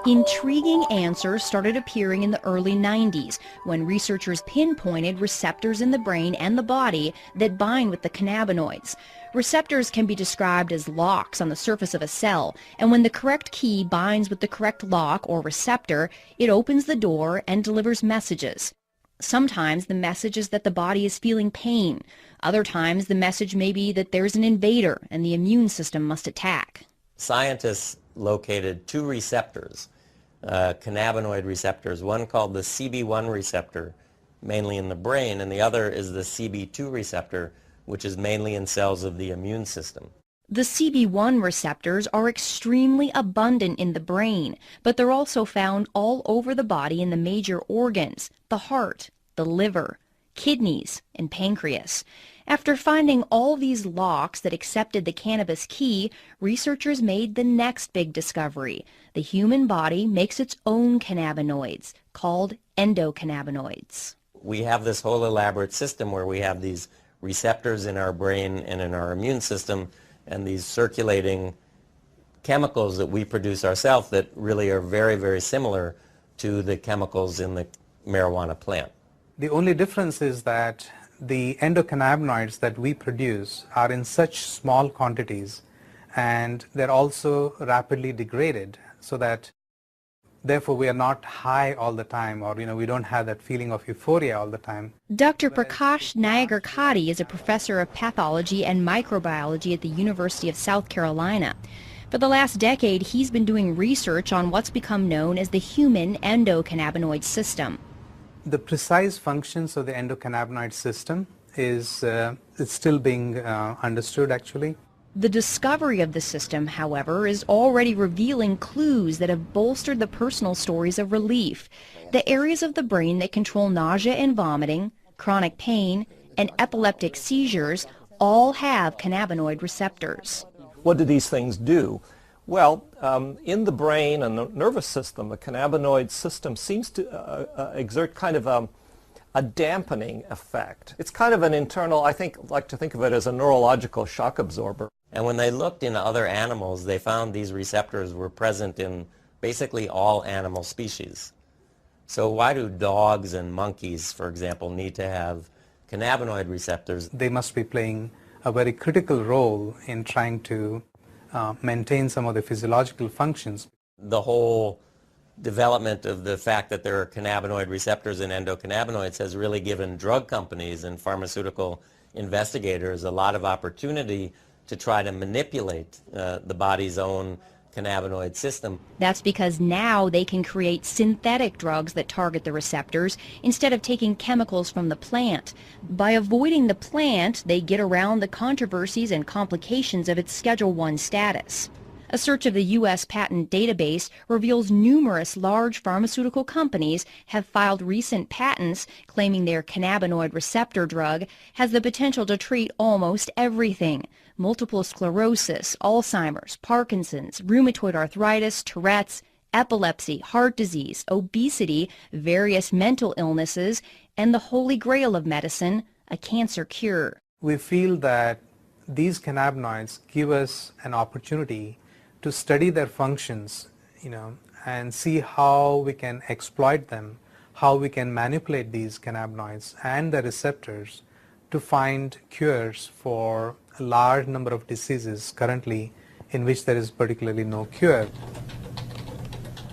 Intriguing answers started appearing in the early 90s when researchers pinpointed receptors in the brain and the body that bind with the cannabinoids. Receptors can be described as locks on the surface of a cell, and when the correct key binds with the correct lock or receptor, it opens the door and delivers messages. Sometimes the message is that the body is feeling pain. Other times the message may be that there's an invader and the immune system must attack. Scientists located two receptors, cannabinoid receptors, one called the CB1 receptor, mainly in the brain, and the other is the CB2 receptor, which is mainly in cells of the immune system. The CB1 receptors are extremely abundant in the brain, but they're also found all over the body in the major organs, the heart, the liver, kidneys, and pancreas. After finding all these locks that accepted the cannabis key, researchers made the next big discovery. The human body makes its own cannabinoids, called endocannabinoids. We have this whole elaborate system where we have these receptors in our brain and in our immune system, and these circulating chemicals that we produce ourselves that really are very, very similar to the chemicals in the marijuana plant. The only difference is that the endocannabinoids that we produce are in such small quantities, and they're also rapidly degraded, so that therefore we are not high all the time, or we don't have that feeling of euphoria all the time. Dr. Prakash Nayagarkatti is a professor of pathology and microbiology at the University of South Carolina. For the last decade, he's been doing research on what's become known as the human endocannabinoid system. The precise functions of the endocannabinoid system is it's still being understood, actually. The discovery of the system, however, is already revealing clues that have bolstered the personal stories of relief. The areas of the brain that control nausea and vomiting, chronic pain, and epileptic seizures all have cannabinoid receptors. What do these things do? Well, in the brain and the nervous system, the cannabinoid system seems to exert kind of a dampening effect. It's kind of an internal, like to think of it as a neurological shock absorber. And when they looked in other animals, they found these receptors were present in basically all animal species. So why do dogs and monkeys, for example, need to have cannabinoid receptors? They must be playing a very critical role in trying to maintain some of the physiological functions. The whole development of the fact that there are cannabinoid receptors in endocannabinoids has really given drug companies and pharmaceutical investigators a lot of opportunity to try to manipulate the body's own cannabinoid system. That's because now they can create synthetic drugs that target the receptors instead of taking chemicals from the plant. By avoiding the plant, they get around the controversies and complications of its Schedule I status. A search of the U.S. patent database reveals numerous large pharmaceutical companies have filed recent patents claiming their cannabinoid receptor drug has the potential to treat almost everything: multiple sclerosis, Alzheimer's, Parkinson's, rheumatoid arthritis, Tourette's, epilepsy, heart disease, obesity, various mental illnesses, and the holy grail of medicine, a cancer cure. We feel that these cannabinoids give us an opportunity to study their functions, and see how we can exploit them, how we can manipulate these cannabinoids and the receptors to find cures for a large number of diseases currently in which there is particularly no cure.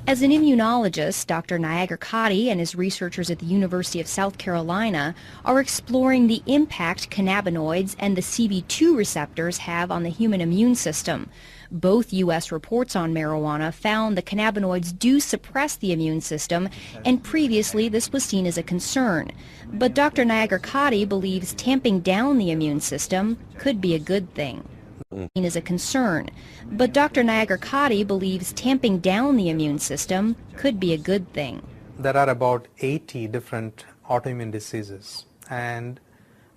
As an immunologist, Dr. Nayagarkatti and his researchers at the University of South Carolina are exploring the impact cannabinoids and the CB2 receptors have on the human immune system. Both U.S. reports on marijuana found the cannabinoids do suppress the immune system, and previously this was seen as a concern. But Dr. Nayagarkatti believes tamping down the immune system could be a good thing. Is a concern, but Dr. Nayagarkatti believes tamping down the immune system could be a good thing. There are about 80 different autoimmune diseases, and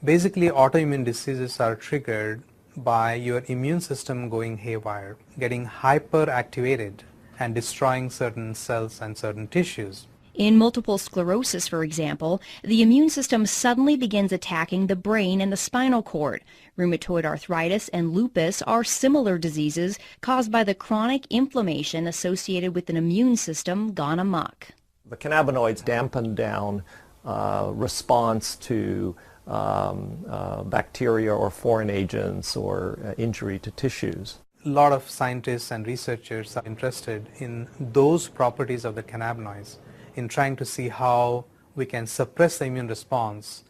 basically autoimmune diseases are triggered by your immune system going haywire, getting hyperactivated and destroying certain cells and certain tissues. In multiple sclerosis, for example, the immune system suddenly begins attacking the brain and the spinal cord. Rheumatoid arthritis and lupus are similar diseases caused by the chronic inflammation associated with an immune system gone amok. The cannabinoids dampen down response to bacteria or foreign agents or injury to tissues. A lot of scientists and researchers are interested in those properties of the cannabinoids in trying to see how we can suppress the immune response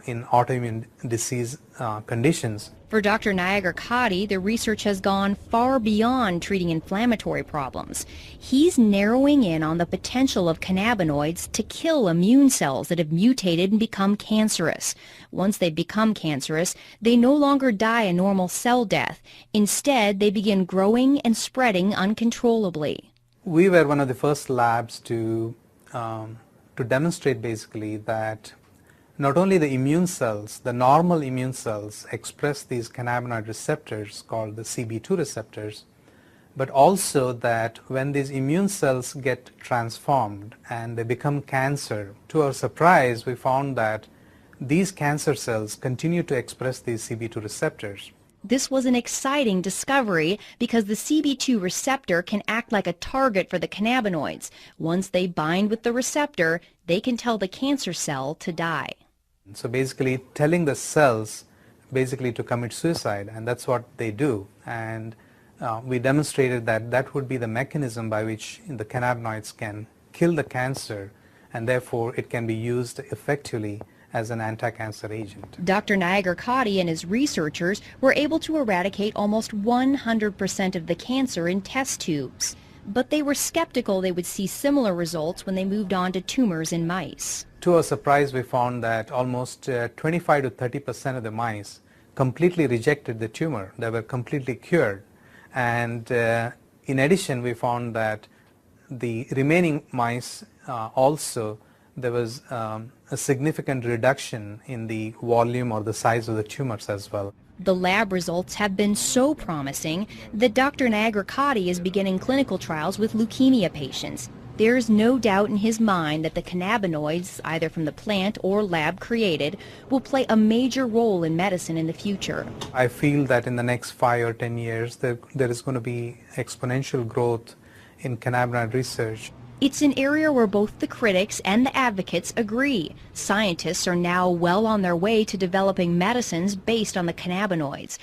in autoimmune disease conditions. For Dr. Nayagar Kadi, the research has gone far beyond treating inflammatory problems. He's narrowing in on the potential of cannabinoids to kill immune cells that have mutated and become cancerous. Once they become cancerous, they no longer die a normal cell death. Instead, they begin growing and spreading uncontrollably. We were one of the first labs to demonstrate basically that not only the immune cells, the normal immune cells express these cannabinoid receptors called the CB2 receptors, but also that when these immune cells get transformed and they become cancer, to our surprise we found that these cancer cells continue to express these CB2 receptors. This was an exciting discovery because the CB2 receptor can act like a target for the cannabinoids. Once they bind with the receptor, they can tell the cancer cell to die. So basically telling the cells basically to commit suicide, and that's what they do. And we demonstrated that that would be the mechanism by which the cannabinoids can kill the cancer, and therefore it can be used effectively as an anti-cancer agent. Dr. Nayagar Kadi and his researchers were able to eradicate almost 100% of the cancer in test tubes. But they were skeptical they would see similar results when they moved on to tumors in mice. To our surprise, we found that almost 25 to 30% of the mice completely rejected the tumor. They were completely cured. And in addition, we found that the remaining mice also, there was a significant reduction in the volume or the size of the tumors as well. The lab results have been so promising that Dr. Nayagar Kadi is beginning clinical trials with leukemia patients. There's no doubt in his mind that the cannabinoids, either from the plant or lab created, will play a major role in medicine in the future. I feel that in the next 5 or 10 years, there is going to be exponential growth in cannabinoid research. It's an area where both the critics and the advocates agree. Scientists are now well on their way to developing medicines based on the cannabinoids.